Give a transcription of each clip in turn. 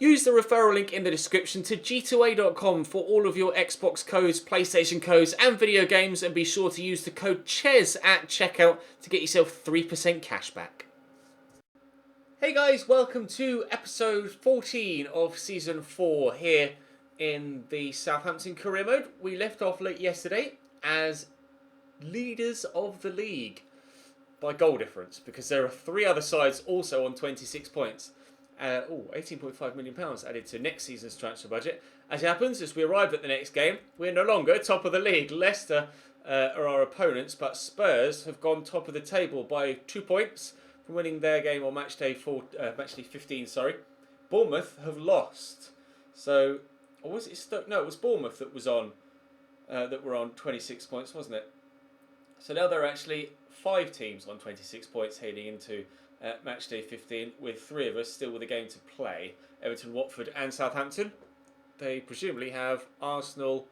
Use the referral link in the description to g2a.com for all of your Xbox codes, PlayStation codes and video games, and be sure to use the code CHES at checkout to get yourself 3% cash back. Hey guys, welcome to episode 14 of season 4 here in the Southampton career mode. We left off late yesterday as leaders of the league by goal difference, because there are 3 other sides also on 26 points. £18.5 million added to next season's transfer budget. As it happens, as we arrive at the next game, we're no longer top of the league. Leicester are our opponents, but Spurs have gone top of the table by 2 points from winning their game on matchday 15. Bournemouth have lost. So, or was it Stoke? No, it was Bournemouth that was on that were on 26 points, wasn't it? So now there are actually 5 teams on 26 points heading into matchday 15, with 3 of us still with a game to play. Everton, Watford and Southampton. They presumably have Arsenal,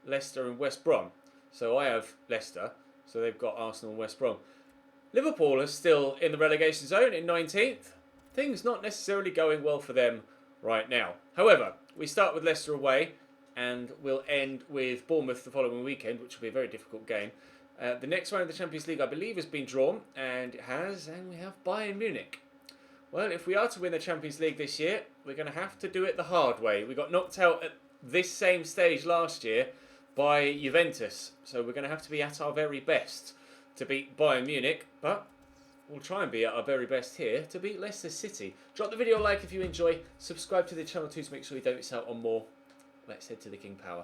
Leicester and West Brom. So I have Leicester, so they've got Arsenal and West Brom. Liverpool are still in the relegation zone in 19th. Things not necessarily going well for them right now. However, we start with Leicester away and we'll end with Bournemouth the following weekend, which will be a very difficult game. The next round of the Champions League, I believe, has been drawn, and it has, and we have Bayern Munich. Well, if we are to win the Champions League this year, we're going to have to do it the hard way. We got knocked out at this same stage last year by Juventus, so we're going to have to be at our very best to beat Bayern Munich, but we'll try and be at our very best here to beat Leicester City. Drop the video a like if you enjoy, subscribe to the channel too to make sure you don't miss out on more. Let's head to the King Power.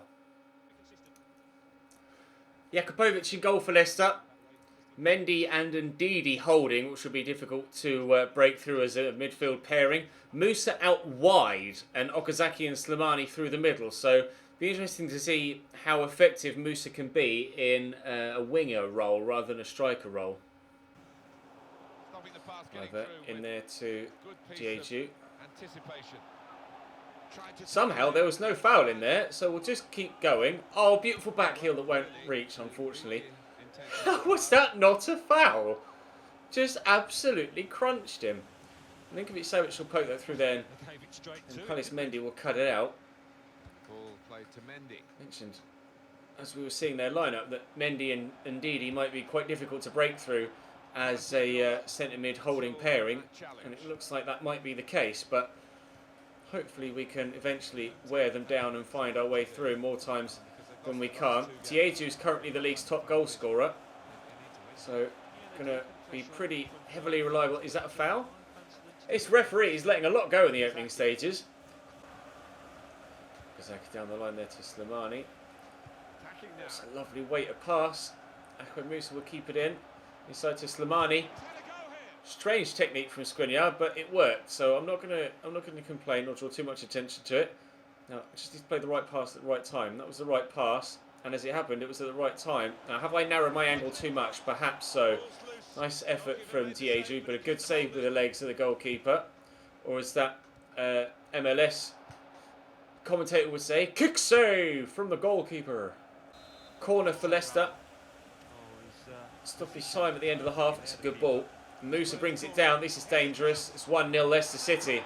Jakubovic in goal for Leicester. Mendy and Ndidi holding, which will be difficult to break through as a midfield pairing. Musa out wide and Okazaki and Slimani through the middle. So it'll be interesting to see how effective Musa can be in a winger role rather than a striker role. Either in there to Diegu. Somehow there was no foul in there, so we'll just keep going. Oh, beautiful back heel that won't reach, unfortunately. How was that not a foul? Just absolutely crunched him. Linkovic Savic will poke that through there, and Palace Mendy will cut it out. Mentioned, as we were seeing their lineup, that Mendy and Ndidi might be quite difficult to break through as a centre mid holding pairing, and it looks like that might be the case, but hopefully we can eventually wear them down and find our way through more times than we can't. Diegu is currently the league's top goal scorer, so going to be pretty heavily reliable. Is that a foul? This referee is letting a lot go in the opening stages. Okazaki down the line there to Slimani. That's a lovely weighted pass. Ahmed Musa will keep it in. Inside to Slimani. Strange technique from Skriniar, but it worked. So I'm not gonna complain or draw too much attention to it. Now, I just need to play the right pass at the right time. That was the right pass, and as it happened, it was at the right time. Now, have I narrowed my angle too much? Perhaps so. Nice effort from Diegu, but a good save with the legs of the goalkeeper. Or as that MLS commentator would say, kick save from the goalkeeper. Corner for Leicester. Stoppage time at the end of the half. It's a good ball. Musa brings it down. This is dangerous. It's 1-0 Leicester City.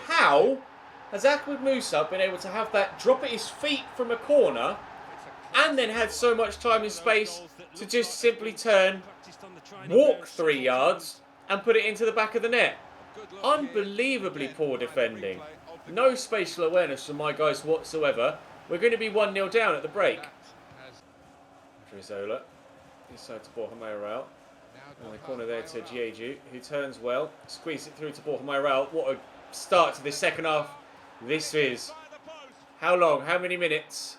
How has Ahmed Musa been able to have that drop at his feet from a corner and then had so much time and space to just simply turn, walk 3 yards and put it into the back of the net? Unbelievably poor defending. No spatial awareness from my guys whatsoever. We're going to be 1-0 down at the break. Drizola. Inside to Borja Mayoral. In the corner there to Diegu, who turns well. Squeeze it through to Borja Mayoral. What a start to this second half this is. How long? How many minutes?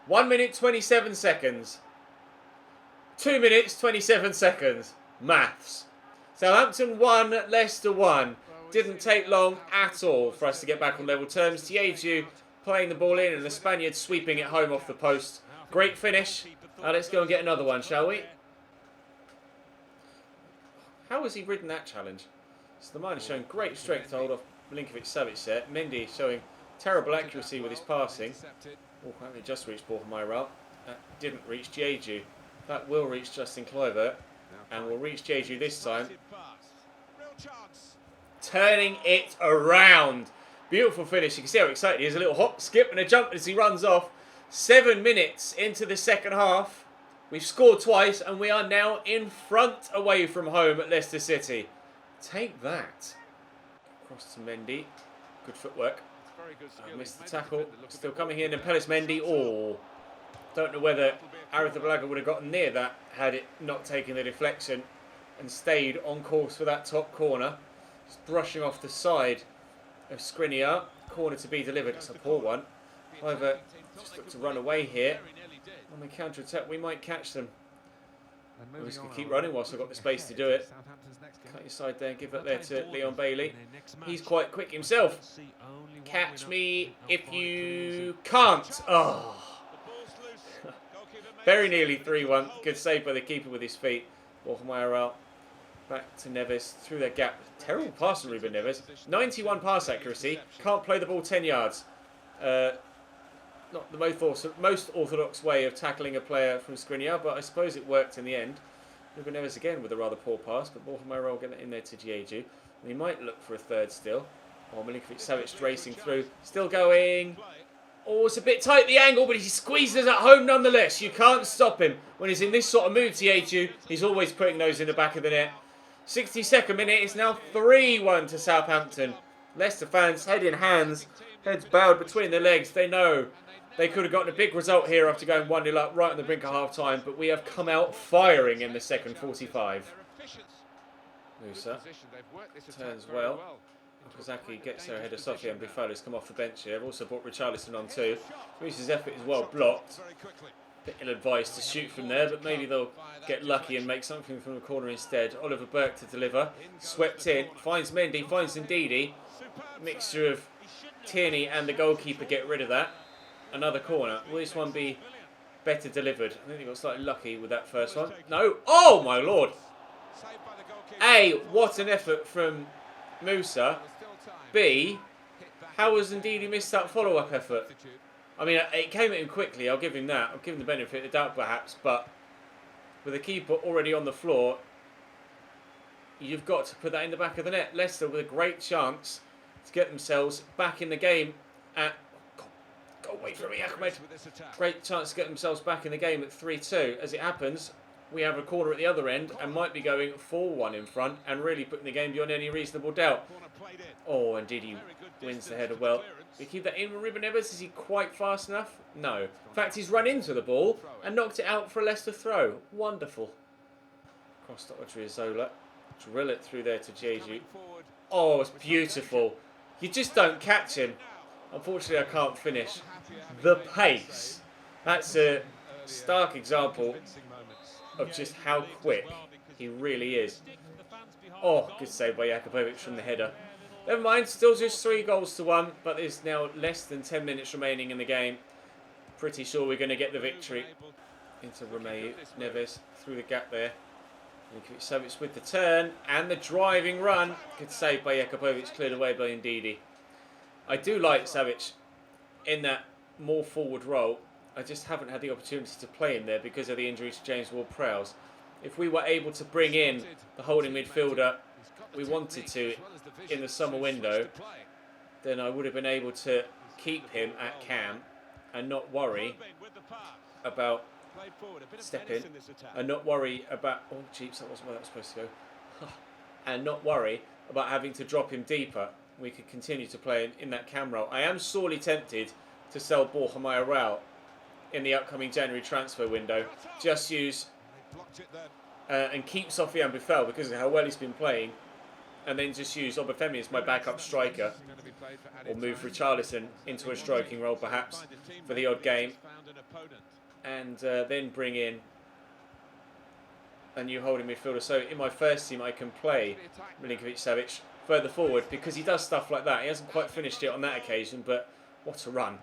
1 minute 27 seconds. 2 minutes 27 seconds. Maths. Southampton 1, Leicester 1. Didn't take long at all for us to get back on level terms. Diegu playing the ball in and the Spaniards sweeping it home off the post. Great finish. Now let's go and get another one, shall we? How has he ridden that challenge? Slimani showing great strength to hold off Milinkovic Savic there. Mendy showing terrible accuracy with his passing. Oh, apparently just reached Borja Mayoral. That didn't reach Diegu. That will reach Justin Kluivert. And will reach Diegu this time. turning it around. Beautiful finish. You can see how excited he is. A little hop, skip and a jump as he runs off. 7 minutes into the second half. We've scored twice and we are now in front away from home at Leicester City. Take that. Cross to Mendy. Good footwork. Missed the tackle. Still coming in and Pellis Mendy. Oh, don't know whether Arrizabalaga would have gotten near that had it not taken the deflection and stayed on course for that top corner. Just brushing off the side of Skriniar. Corner to be delivered. It's a poor one. However, just look to run away here. On the counter-attack, we might catch them. I'm just going to keep running whilst I've got the space to do it. Cut your side there, give it there to Leon Bailey. He's quite quick himself. Catch me if you can't. Oh. Very nearly 3-1. Good save by the keeper with his feet. Borja out. Back to Neves through their gap. Terrible pass from Ruben Neves. 91 pass accuracy. Can't play the ball 10 yards. Not the most orthodox way of tackling a player from Skriniar, but I suppose it worked in the end. Ruben Neves again with a rather poor pass, but Borja will get it in there to Gieju. And he might look for a third still. Oh, Milinkovic-Savic racing through. Still going. Oh, it's a bit tight the angle, but he squeezes at home nonetheless. You can't stop him. When he's in this sort of mood, Gieju, he's always putting those in the back of the net. 62nd minute, it's now 3-1 to Southampton. Leicester fans, head in hands, heads bowed between their legs. They know they could have gotten a big result here after going 1-0 up right on the brink of half-time, but we have come out firing in the second 45. Musa turns well. Okazaki gets there ahead of Sofia and Buffalo has come off the bench here. I've also brought Richarlison on too. Musa's effort is well blocked. Bit ill-advised to shoot from there, but maybe they'll get lucky and make something from the corner instead. Oliver Burke to deliver. Swept in. Finds Mendy. Finds Ndidi. Mixture of Tierney and the goalkeeper get rid of that. Another corner. Will this one be better delivered? I think they got slightly lucky with that first one. No. Oh, my Lord. A, what an effort from Musa. B, how has Ndidi missed that follow-up effort? I mean, it came at him quickly. I'll give him that. I'll give him the benefit of the doubt, perhaps. But with the keeper already on the floor, you've got to put that in the back of the net. Leicester with a great chance to get themselves back in the game at... Go away from me, Ahmed. Great chance to get themselves back in the game at 3-2. As it happens, we have a corner at the other end and might be going 4-1 in front and really putting the game beyond any reasonable doubt. Oh, and Ndidi wins the header well. We keep that in with Ruben Neves. Is he quite fast enough? No. In fact, he's run into the ball and knocked it out for a Leicester throw. Wonderful. Cross to Odriozola. Drill it through there to Gieju. Oh, it's beautiful. You just don't catch him. Unfortunately, I can't finish. The pace. That's a stark example of just how quick he really is. Oh, good save by Jakubovic from the header. Never mind, still just 3-1, but there's now less than 10 minutes remaining in the game. Pretty sure we're going to get the victory. Into Romeu, Neves through the gap there. Milinkovic-Savic with the turn and the driving run. Good save by Jakubovic, cleared away by Ndidi. I do like Savic in that more forward role. I just haven't had the opportunity to play him there because of the injury to James Ward-Prowse. If we were able to bring in the holding midfielder we wanted to in the summer window, then I would have been able to keep him at cam and not worry about stepping and not worry about... Oh, jeeps, that wasn't where that was supposed to go. And not worry about having to drop him deeper. We could continue to play in that cam role. I am sorely tempted to sell Borja Mayoral in the upcoming January transfer window. Just use and keep Sofiane Buffel because of how well he's been playing, and then just use Obafemi as my backup striker, or move Richarlison into a striking role perhaps for the odd game, and then bring in a new holding midfielder. So in my first team I can play Milinkovic-Savic further forward because he does stuff like that. He hasn't quite finished it on that occasion, but what a run.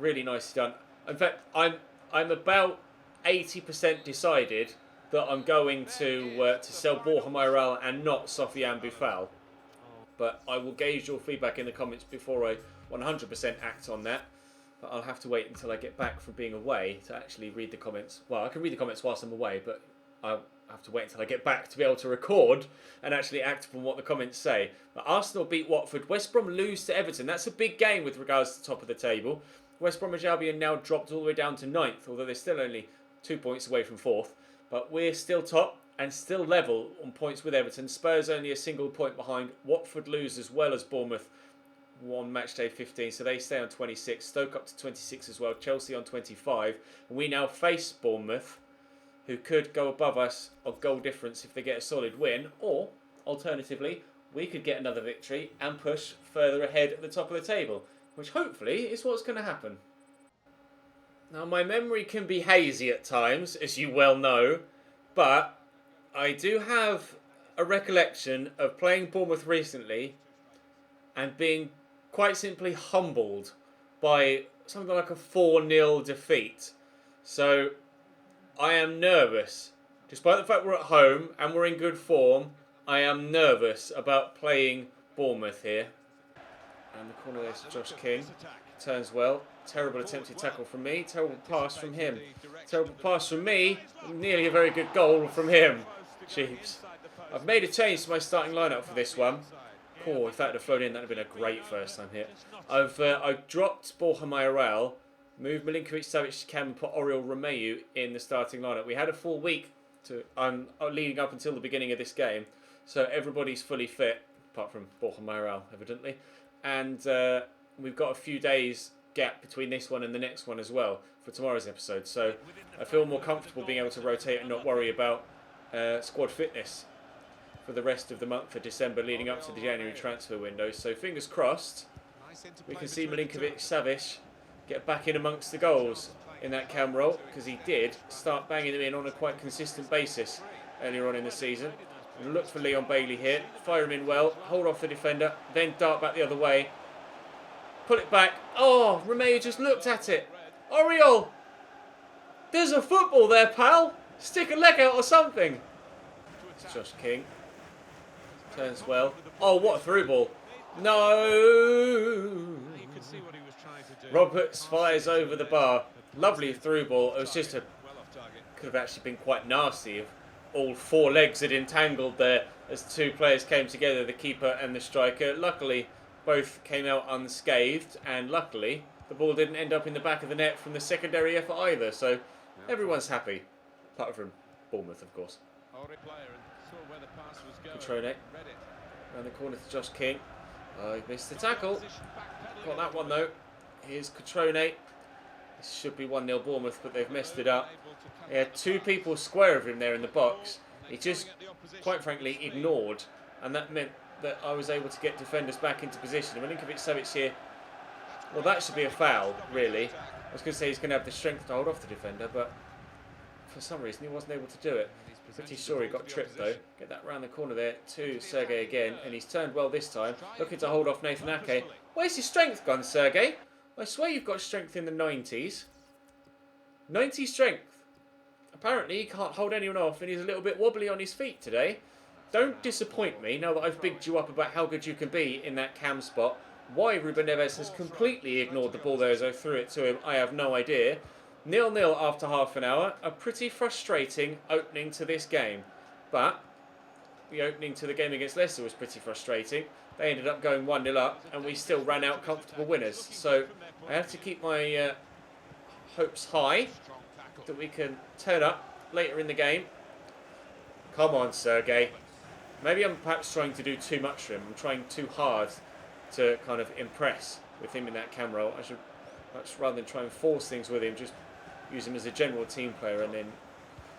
Really nicely done. In fact, I'm about 80% decided that I'm going to sell Borja Mayoral and not Sofiane Buffel. But I will gauge your feedback in the comments before I 100% act on that. But I'll have to wait until I get back from being away to actually read the comments. Well, I can read the comments whilst I'm away, but I I have to wait until I get back to be able to record and actually act upon what the comments say. But Arsenal beat Watford. West Brom lose to Everton. That's a big game with regards to the top of the table. West Bromwich Albion now dropped all the way down to 9th, although they're still only 2 points away from 4th. But we're still top and still level on points with Everton. Spurs only a single point behind. Watford lose as well as Bournemouth on matchday 15, so they stay on 26. Stoke up to 26 as well. Chelsea on 25. And we now face Bournemouth, who could go above us of goal difference if they get a solid win, or alternatively we could get another victory and push further ahead at the top of the table, which hopefully is what's going to happen. Now, my memory can be hazy at times, as you well know, but I do have a recollection of playing Bournemouth recently and being quite simply humbled by something like a 4-0 defeat. So I am nervous. Despite the fact we're at home and we're in good form, I am nervous about playing Bournemouth here. And the corner there's Josh King. Turns well. Terrible attempted tackle from me. Terrible pass from him. Terrible pass from me. Nearly a very good goal from him. Jeeps. I've made a change to my starting lineup for this one. Oh, if that had flown in, that would have been a great first time hit. I've dropped Borja Mayoral, moved Milinkovic-Savic to Cam and put Oriol Romeu in the starting lineup. We had a full week leading up until the beginning of this game, so everybody's fully fit, apart from Borja Mayoral, evidently. And we've got a few days gap between this one and the next one as well for tomorrow's episode. So I feel more comfortable being able to rotate and not worry about squad fitness for the rest of the month of December leading up to the January transfer window. So fingers crossed we can see Milinkovic-Savic get back in amongst the goals in that cam role, because he did start banging them in on a quite consistent basis earlier on in the season. And look for Leon Bailey here, fire him in well, hold off the defender, then dart back the other way, pull it back. Oh, Romeu just looked at it. Oriol, there's a football there, pal. Stick a leg out or something. It's Josh King. Turns well. Oh, what a through ball. No. Roberts fires over the bar. Lovely through ball. It was just could have actually been quite nasty if all 4 legs had entangled there as 2 players came together, the keeper and the striker. Luckily, both came out unscathed, and luckily the ball didn't end up in the back of the net from the secondary effort either. So everyone's happy, apart from Bournemouth, of course. Cotrone around the corner to Josh King. Oh, he missed the tackle. Got that one though. Here's Cotrone. This should be 1-0 Bournemouth, but they've messed it up. He had 2 people square of him there in the box. He just, quite frankly, ignored, and that meant that I was able to get defenders back into position. Milinkovic-Savic here, well, that should be a foul, really. I was going to say he's going to have the strength to hold off the defender, but for some reason he wasn't able to do it. Pretty sure he got tripped though. Get that round the corner there to Sergei again, and he's turned well this time, looking to hold off Nathan Ake. Where's your strength gone, Sergei? I swear you've got strength in the 90s. 90 strength. Apparently he can't hold anyone off, and he's a little bit wobbly on his feet today. Don't disappoint me now that I've bigged you up about how good you can be in that cam spot. Why Ruben Neves has completely ignored the ball there as I threw it to him, I have no idea. 0-0 after half an hour. A pretty frustrating opening to this game. But the opening to the game against Leicester was pretty frustrating. They ended up going 1-0 up, and we still ran out comfortable winners. So I have to keep my hopes high that we can turn up later in the game. Come on, Sergei. Maybe I'm perhaps trying to do too much for him. I'm trying too hard to kind of impress with him in that cam role. I should, much rather than try and force things with him, just use him as a general team player, and then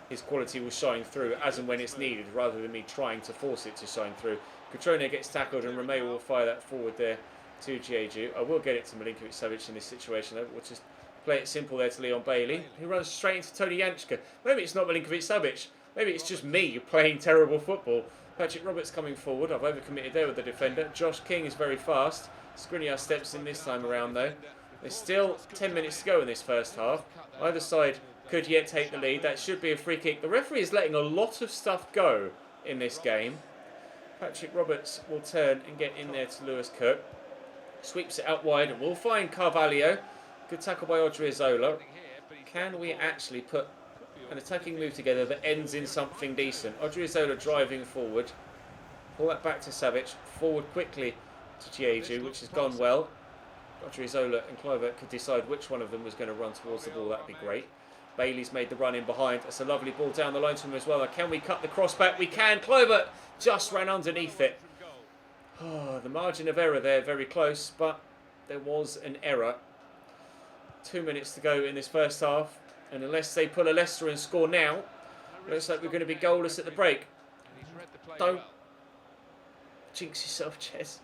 his quality will shine through as and when it's needed, rather than me trying to force it to shine through. Cotrone gets tackled, and Romeu will fire that forward there to Giaju. I will get it to Milinkovic-Savic in this situation, though. We'll just play it simple there to Leon Bailey, who runs straight into Tony Jančka. Maybe it's not Milinkovic-Savic. Maybe it's just me playing terrible football. Patrick Roberts coming forward. I've overcommitted there with the defender. Josh King is very fast. Skriniar steps in this time around, though. There's still 10 minutes to go in this first half. Either side could yet take the lead. That should be a free kick. The referee is letting a lot of stuff go in this game. Patrick Roberts will turn and get in there to Lewis Cook. Sweeps it out wide and we'll find Carvalho. Good tackle by Odriozola. Can we actually put an attacking move together that ends in something decent. Odriozola driving forward. Pull that back to Savic. Forward quickly to Jeju, which has gone well. Odriozola and Kluivert could decide which one of them was going to run towards the ball. That'd be great. Bailey's made the run in behind. That's a lovely ball down the line to him as well. Now, can we cut the cross back? We can. Kluivert just ran underneath it. Oh, the margin of error there, very close, but there was an error. 2 minutes to go in this first half, and unless they pull a Leicester and score now, looks like we're going to be goalless at the break. Don't jinx yourself, Ches.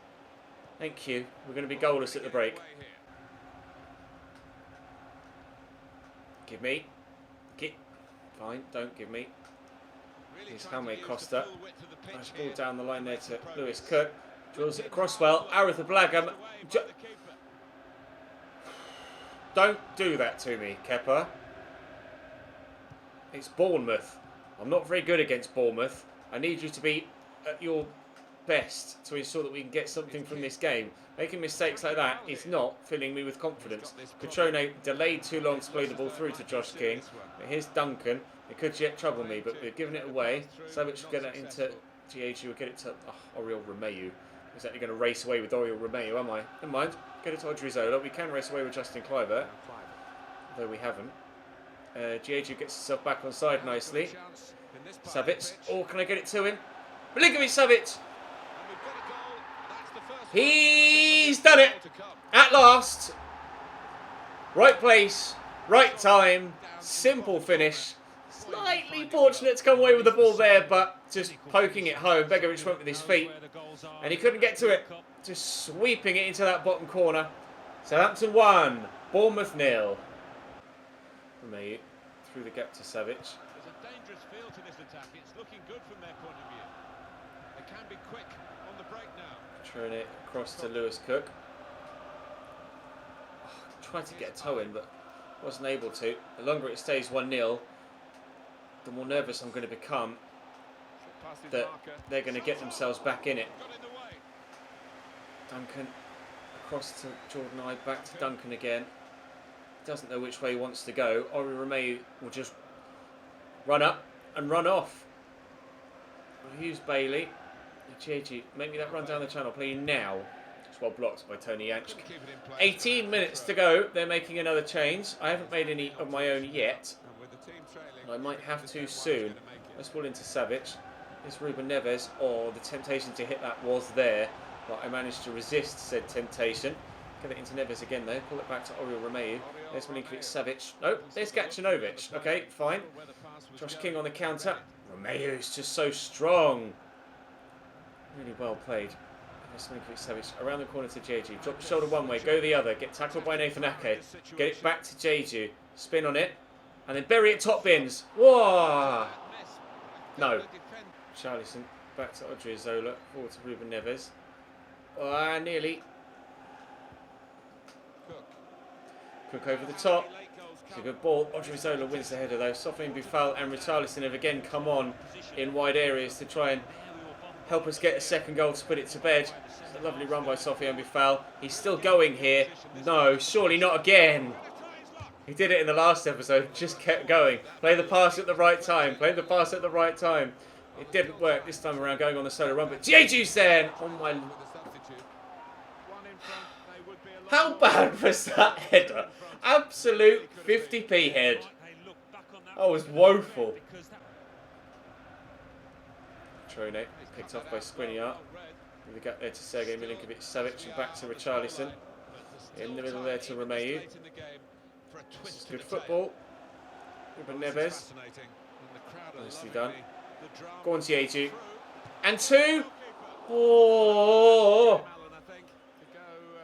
Thank you. We're going to be goalless at the break. Give me. Fine, don't give me. Here's Jaime Costa. Nice ball down the line there to Lewis Cook. Drills it across well. Arith Blagam. Don't do that to me, Kepa. It's Bournemouth. I'm not very good against Bournemouth. I need you to be at your best to ensure that we can get something from this game. Making mistakes like that is not filling me with confidence. Petrone delayed too long to play the ball through to Josh King. But here's Duncan. It could yet trouble me, but we're giving it away. Savic will get it into GH. We'll get it to Oriol Romeu. Is that going to race away with Oriol Romeu, am I? Never mind. Get it to Odriozola. We can race away with Justin Kluivert, though we haven't. GH gets himself back on side nicely. Savic. Oh, can I get it to him? Milinkovic Savic. He's done it at last. Right place, right time, simple finish. Slightly fortunate to come away with the ball there, but just poking it home. Begovic went with his feet and he couldn't get to it. Just sweeping it into that bottom corner. Southampton 1, Bournemouth 0. Romeu through the gap to Savic. There's a dangerous feel to this attack. It's looking good from their point of view. They can be quick on the break now. Throwing it across to Lewis Cook. Tried to get a toe in, but wasn't able to. The longer it stays 1-0, the more nervous I'm going to become that they're going to get themselves back in it. Duncan across to Jordan Ibe, back to Duncan again. Doesn't know which way he wants to go. Ori Romeu will just run up and run off. Hughes Bailey. Gigi, make me that run down the channel, please, now. It's well blocked by Tony Yanchk. 18 minutes to go. They're making another change. I haven't made any of my own yet. I might have to soon. Let's ball into Savic. It's Ruben Neves. Oh, the temptation to hit that was there, but I managed to resist said temptation. Get it into Neves again though. Pull it back to Oriol Romeu. There's Milinkovic Savic. Nope, there's Gacinovic. Okay, fine. Josh King on the counter. Romeu is just so strong. Really well played. There's Milinkovic Savic around the corner to Jeju. Drop the shoulder one way, go the other. Get tackled by Nathan Ake. Get it back to Jeju. Spin on it. And then bury it top bins. Whoa! No. Charlison back to Odriozola. Forward to Ruben Neves. Nearly. Cook over the top. It's a good ball. Odriozola wins the header though. Sofiane Boufal and Richarlison have again come on in wide areas to try and help us get a second goal to put it to bed. It's a lovely run by Sofiane Boufal. He's still going here. No, surely not again. He did it in the last episode. Just kept going. Play the pass at the right time. Play the pass at the right time. It didn't work this time around going on the solo run. But Jeju's there. Oh my... How bad was that header? Absolute 50p head. That was woeful. Trone picked off by Skriniar. With the gap there to Sergej Milinkovic-Savic and back to Richarlison. In the middle there to Romeu. This is good football. Ruben Neves. Nicely done. Go on, Jeju. And two. Oh!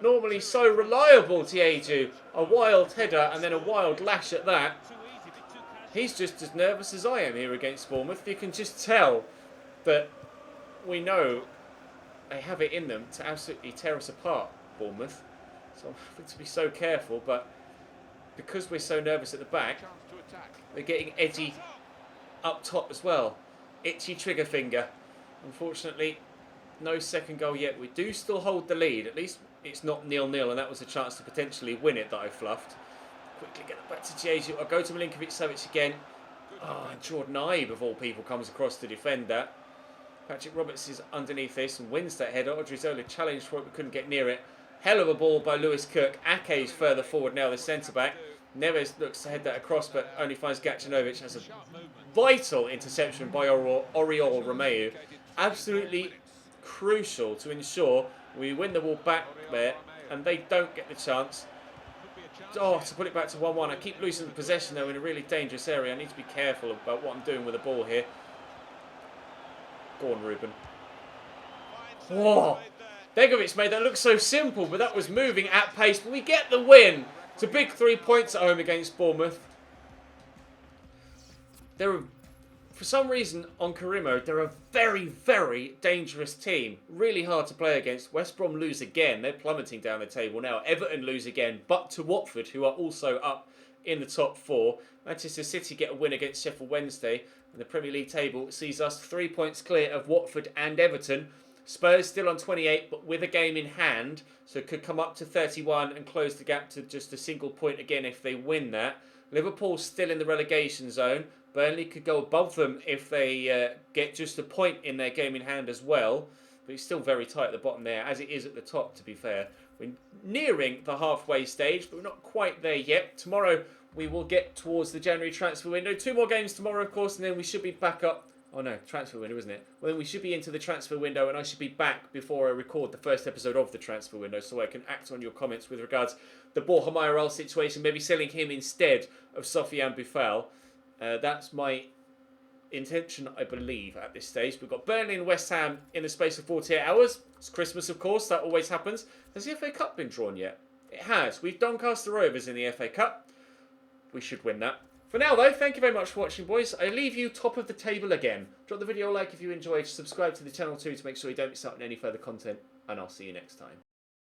Normally so reliable, Jeju. A wild header and then a wild lash at that. He's just as nervous as I am here against Bournemouth. You can just tell that we know they have it in them to absolutely tear us apart, Bournemouth. So I'm having to be so careful, but because we're so nervous at the back, they're getting edgy up top as well. Itchy trigger finger. Unfortunately, no second goal yet. We do still hold the lead. At least it's not 0-0, and that was a chance to potentially win it that I fluffed. Quickly get it back to Jeju. I'll go to Milinkovic-Savic again. Oh, and Jordan Ibe, of all people, comes across to defend that. Patrick Roberts is underneath this and wins that header. Odriozola challenged for it but couldn't get near it. Hell of a ball by Lewis Cook. Ake's further forward now, the centre-back. Neves looks to head that across but only finds Gacinovic. Has a vital interception by Oriol Romeu. Absolutely crucial to ensure we win the ball back there and they don't get the chance. Oh, to put it back to 1-1. I keep losing possession though in a really dangerous area. I need to be careful about what I'm doing with the ball here. Go on, Ruben. Whoa! Begovic made that look so simple, but that was moving at pace. But we get the win. It's a big 3 points at home against Bournemouth. For some reason, on Carimo, they're a very, very dangerous team. Really hard to play against. West Brom lose again. They're plummeting down the table now. Everton lose again, but to Watford, who are also up in the top 4. Manchester City get a win against Sheffield Wednesday. And the Premier League table sees us 3 points clear of Watford and Everton. Spurs still on 28, but with a game in hand. So could come up to 31 and close the gap to just a single point again if they win that. Liverpool still in the relegation zone. Burnley could go above them if they get just a point in their game in hand as well. But it's still very tight at the bottom there, as it is at the top, to be fair. We're nearing the halfway stage, but we're not quite there yet. Tomorrow we will get towards the January transfer window. 2 more games tomorrow, of course, and then we should be back up. Oh no, transfer window, isn't it? Well, then we should be into the transfer window, and I should be back before I record the first episode of the transfer window, so I can act on your comments with regards to the Borja Mayoral situation, maybe selling him instead of Sofiane Boufal. That's my intention, I believe, at this stage. We've got Burnley and West Ham in the space of 48 hours. It's Christmas, of course. That always happens. Has the FA Cup been drawn yet? It has. We've Doncaster Rovers in the FA Cup. We should win that. For now, though, thank you very much for watching, boys. I leave you top of the table again. Drop the video a like if you enjoyed. Subscribe to the channel too to make sure you don't miss out on any further content. And I'll see you next time.